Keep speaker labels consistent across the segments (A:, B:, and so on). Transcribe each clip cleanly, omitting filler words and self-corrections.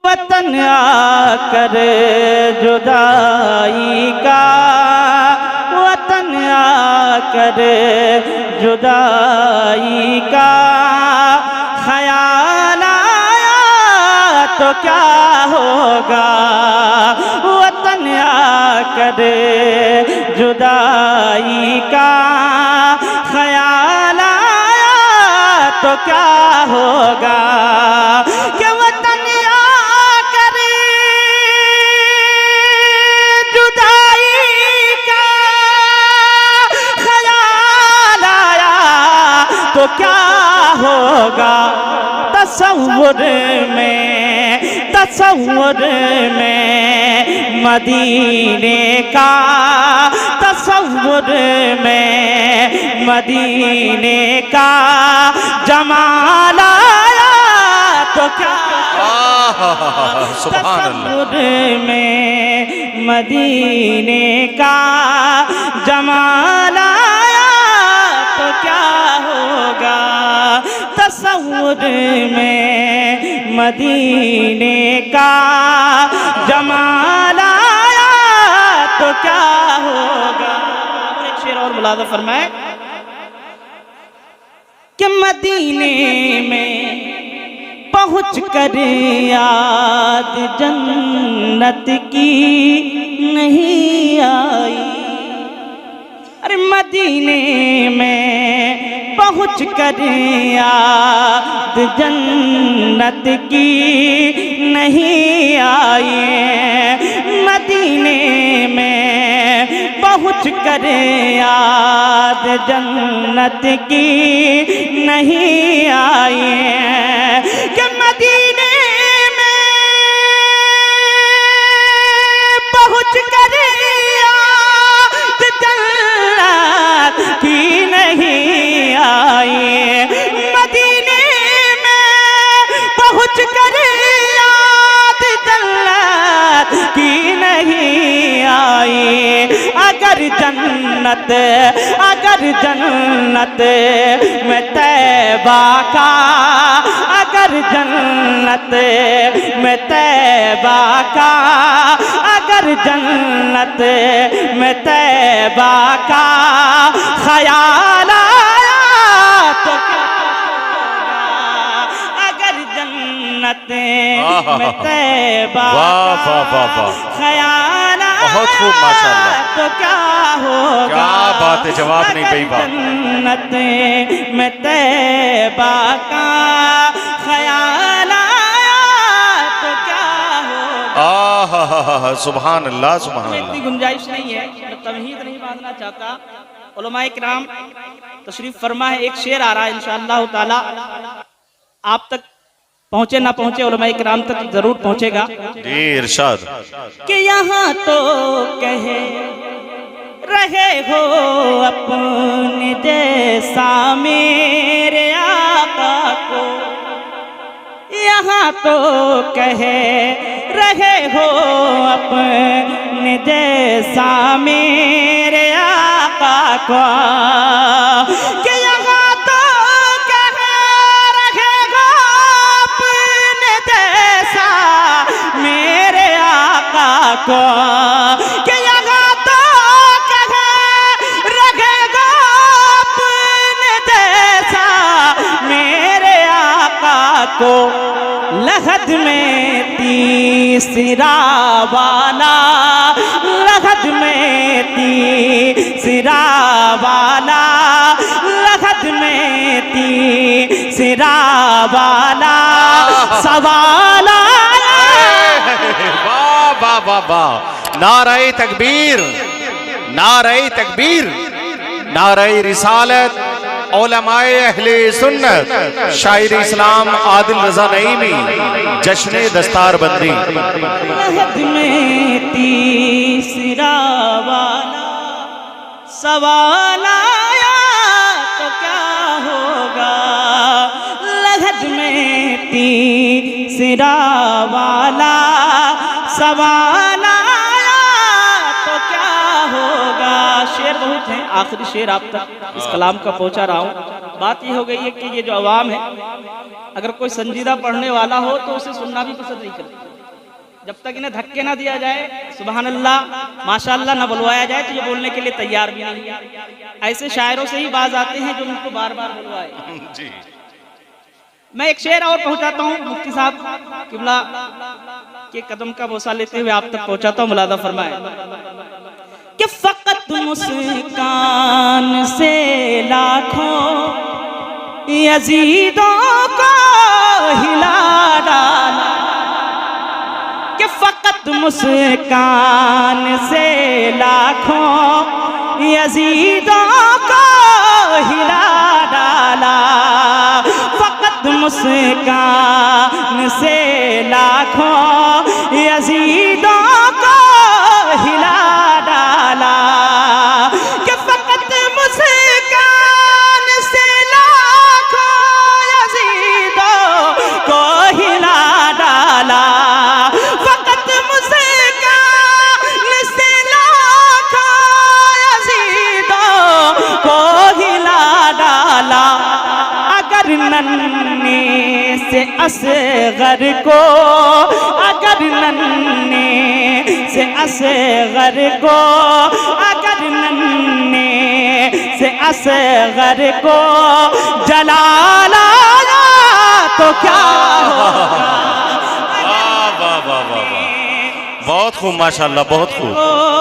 A: वतन आकर जुदाई का, वतन आकर जुदाई का ख्याल आया तो क्या होगा। वतन आकर जुदाई का ख्याल आया तो क्या होगा। कि वतन आकर जुदाई का ख्याल आया तो क्या होगा। तसव्वुर में मदीने का, तसव्वुर में मदीने का जमाल आया तो क्या। तसव्वुर में मदीने का जमाल आया तो क्या होगा। तसव्वुर में मदीने का जमाल आया तो क्या होगा। एक शेर और मुलाज़ा फरमाए कि मदीने में पहुँच कर याद जन्नत की नहीं आई। अरे मदीने में पहुँच कर याद जन्नत की नहीं आई। मदीने में पहुँच कर याद जन्नत की नहीं आई। कि मदीने में पहुँच कर याद जन्नत की नहीं आई। मदीने में पहुँच कर याद जन्नत की नहीं आई। अगर जन्नत में तैबा का, अगर जन्नत में तैबा का, अगर जन्नत में तैबा का ख्याल आया तो क्या होगा। अगर जन्नत में तैबा का ख्याल
B: बहुत खूब माशाअल्लाह।
A: तो क्या होगा।
B: क्या बात है, जवाब नहीं गई बात।
A: जन्नत में तैबा का ख्याल आया तो क्या होगा।
B: सुभान अल्लाह सुभान अल्लाह।
A: इतनी गुंजाइश नहीं है, मैं तमहीद नहीं बांधना चाहता। उलमाए किराम तशरीफ फरमा है, एक शेर आ रहा है इंशाअल्लाह ताला आप तक पहुँचे ना पहुँचे उलमाए किराम तक जरूर पहुँचेगा।
B: जी इरशाद।
A: कि यहाँ तो कहे रहे हो अपने जैसा मेरे आका को, यहाँ तो कहे रहे हो अपने जैसा मेरे आका को। कि यहाँ तो कहे रहे हो अपने जैसा मेरे आका को। कि यहाँ तो कहे रहेगा अपने जैसा मेरे आका को। लहद में तीसरा वाला, लहद में तीसरा वाला, लहद में तीसरा वाला सवाल आया।
B: वाह वाह वाह वाह। नारे तकबीर, नारे तकबीर, नारे रिसालत, उलमाए अहले सुन्नत, शायर इस्लाम आदिल रजा नईमी, जश्न दस्तारबंदी।
A: लहद में तीसरा वाला सवाल आया तो क्या होगा। लहद में तीसरा वाला सवाल आया तो क्या होगा। शेर बहुत है, आखिरी शेर आप तक इस कलाम का पहुंचा रहा हूँ। बात ये हो गई है कि ये जो अवाम है, अगर कोई संजीदा पढ़ने वाला हो तो उसे सुनना भी पसंद नहीं करता। जब तक इन्हें धक्के ना दिया जाए, सुभान अल्लाह माशाअल्लाह ना बुलवाया जाए तो ये बोलने के लिए तैयार भी नहीं है। ऐसे शायरों से ही बाज आते हैं जो उनको बार बार बुलवाए।
B: जी
A: मैं एक शेर और पहुंचाता हूँ, मुफ्ती साहब किबला के कदम का बोसा लेते हुए आप तक पहुंचाता हूँ, मुलादा फरमाए कि फकत मुस्कान से लाखों यजीदों को हिला डाला, कि फकत मुस्कान से लाखों यजीदों को हिला डाला, फकत मुस्कान से लाखों यजीदों को हिला डाला, कि फकत मुस्कान से लाखों यजीदों को हिला डाला, फकत मुस्कान से लाखों यजीदों को हिला डाला। अगर नन्हे से असगर को, अगर नन्हे से असगर को, अगर नन्हे से असगर को जलाल आया तो क्या होगा।
B: वाह वाह वाह वाह वाह, बहुत खूब माशाअल्लाह, बहुत खूब।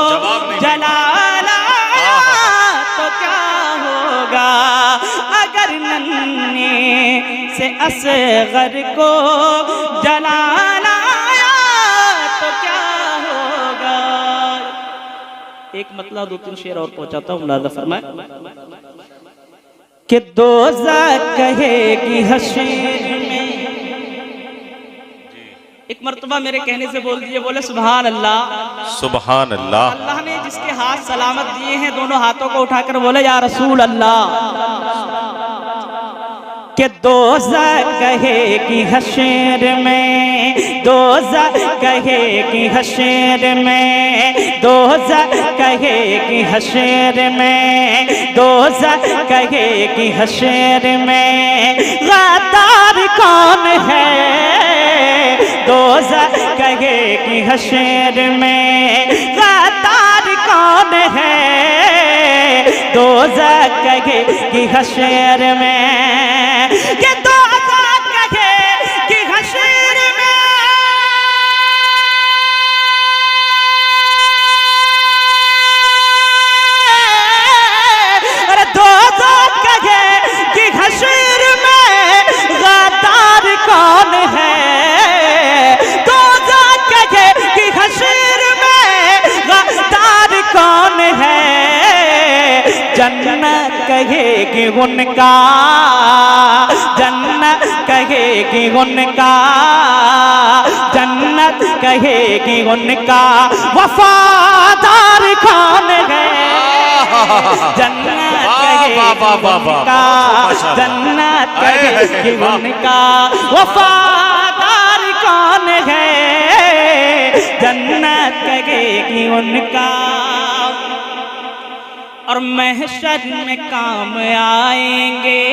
B: जवाब नहीं
A: जलाल आया तो क्या होगा, अगर नन्हे से असगर को जलाल आया तो क्या होगा। एक मतलब दो तीन शेर और पहुंचाता हूँ, मुलादा फरमाए कि दोज़ख कहेगी हशर में, एक मर्तबा मेरे कहने से बोल दिए, बोले सुभान अल्लाह।
B: सुभान अल्लाह।
A: अल्लाह ने जिसके हाथ सलामत दिए हैं, दोनों हाथों को उठाकर बोले या रसूल अल्लाह, कि दोज़ख कहेगी हशर में, दोज़ख कहेगी हशर में, दोज़ख कहेगी हशर में, दोज़ख कहेगी हशर में गद्दार कौन है, दोज़ख कहेगी हशर में गद्दार कौन है, दोज़ख कहेगी हशर में, कि दोज़ख कहेगी हशर में, अरे दोज़ख कहेगी हशर में गद्दार कौन है, दोज़ख कहेगी हशर में गद्दार कौन है, जन्नत कहेगी उनका, जन्नत कहेगी उनका, जन्नत कहेगी उनका वफादार कौन है, जन्नत कहेगी उनका, जन्नत कहेगी उनका वफादार कौन है, जन्नत कहेगी उनका। और महशर में काम आएंगे,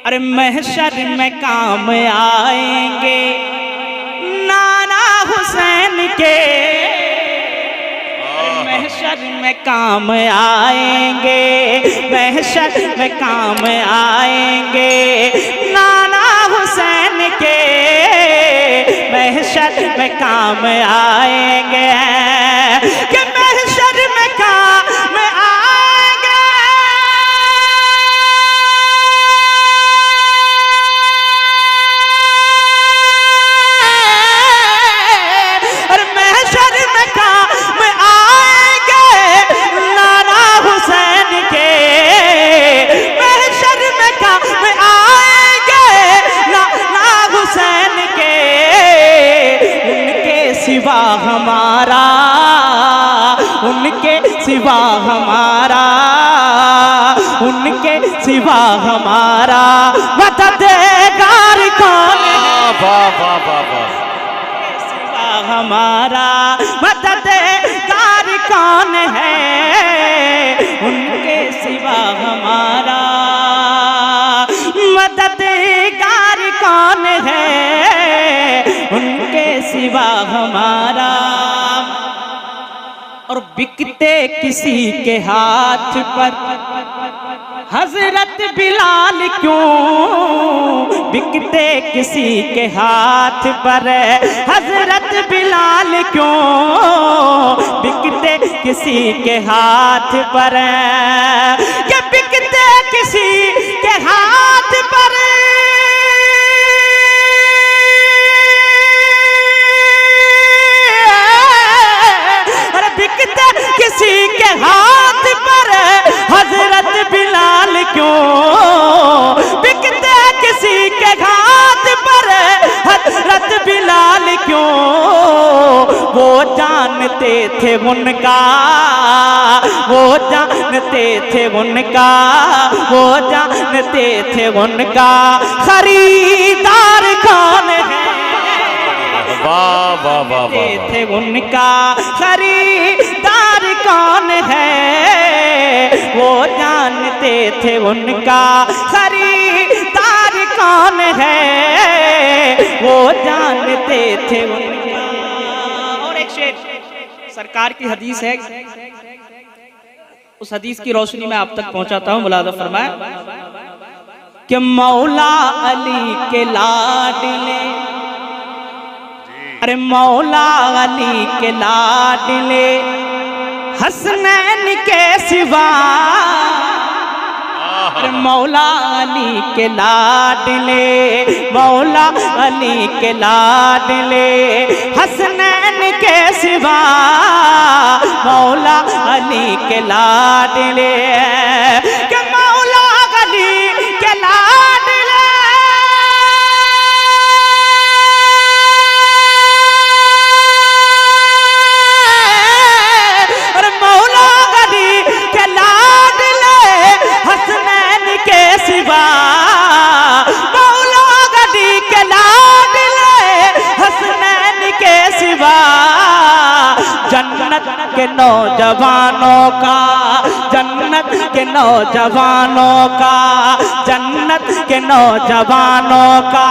A: अरे महशर में काम आएंगे नाना हुसैन के, महशर में काम आएंगे, महशर में काम आएंगे नाना हुसैन के, महशर में काम आएंगे, कि महशर में काम आएंगे, और महशर में काम आएंगे नाना हुसैन के, महशर में काम आएंगे नाना हुसैन के, उनके सिवा हमारा, उनके सिवा हमारा, उनके सिवा हमारा मददगार कौन है,
B: वाह वाह वाह वाह,
A: सिवा हमारा मददगार कौन है, उनके सिवा हमारा मददगार कौन है, उनके के सिवा हमारा, और बिकते किसी के हाथ पर हजरत बिलाल क्यों, बिकते किसी के हाथ पर हजरत बिलाल क्यों, बिकते किसी के हाथ पर, कि बिकते किसी के हाथ पर, अरे बिकते किसी के हाथ पर हजरत बिलाल क्यों, बिकते किसी के हाथ पर हजरत बिलाल क्यों, वो जानते थे उनका, वो जानते थे उनका, वो जानते थे उनका खरीदार कौन है,
B: वाह वाह वाह वाह
A: थे उनका खरीदार कौन है, वो जानते थे उनका खरीदार कौन है, वो जानते थे उनका। और एक शेर सरकार की हदीस है, उस हदीस की रोशनी में आप तक पहुंचाता हूं, मुलाजा फरमाए कि मौला अली के लाडले, अरे मौला अली के लाडले हसनैन के सिवा, अरे मौला अली के लाडले, मौला अली के लाडले हसनैन के सिवा, मौला अली के लाडले, के मौला अली के लाडले, अरे मौला अली के लाडले हसनैन के सिवा, मौला अली के लाडले हसनैन के सिवा, जन्नत के नौजवानों का, जन्नत के नौजवानों का, जन्नत के नौजवानों का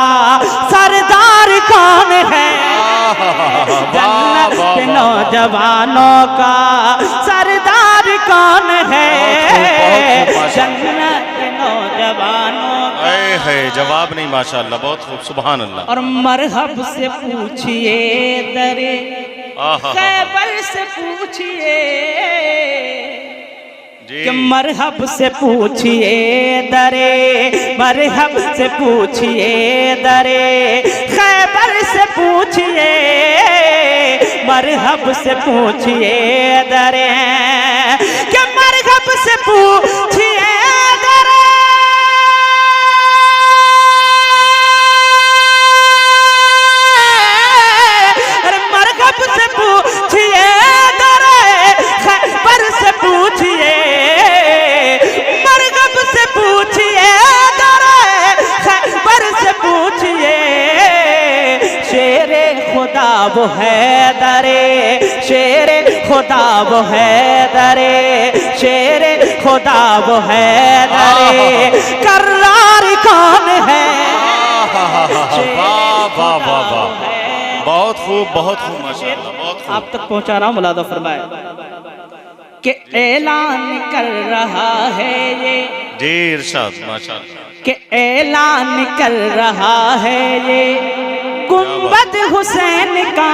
A: सरदार कौन है, जन्नत के नौजवानों का सरदार कौन है, जन्नत के नौजवानों का,
B: है जवाब नहीं माशाअल्लाह, बहुत खूब, सुभान अल्लाह।
A: और मरहब से पूछिए दरे खैबर से पूछिए, कि मरहब से पूछिए दरे, मरहब से पूछिए दरे खैबर से पूछिए, मरहब से पूछिए दरे, कि मरहब से पूछिए दरे, अरे मरहब से पूछिए दरे खैबर से पूछिए, मरहब से पूछिए दरे खैबर से पूछिए, शेरे खुदा वो है दरे, शेरे खुदा वो है दरे, शेरे खुदा वो है दरे, कर्रार कौन है,
B: वाह वाह वाह वाह, बहुत खूब माशाअल्लाह, बहुत खूब।
A: आप तक पहुंचा रहा हूं, मुलादा फरमाए कि ऐलान कर रहा है ये,
B: जी इरशाद माशाअल्लाह,
A: कि ऐलान कर रहा है ये गुंबद हुसैन का,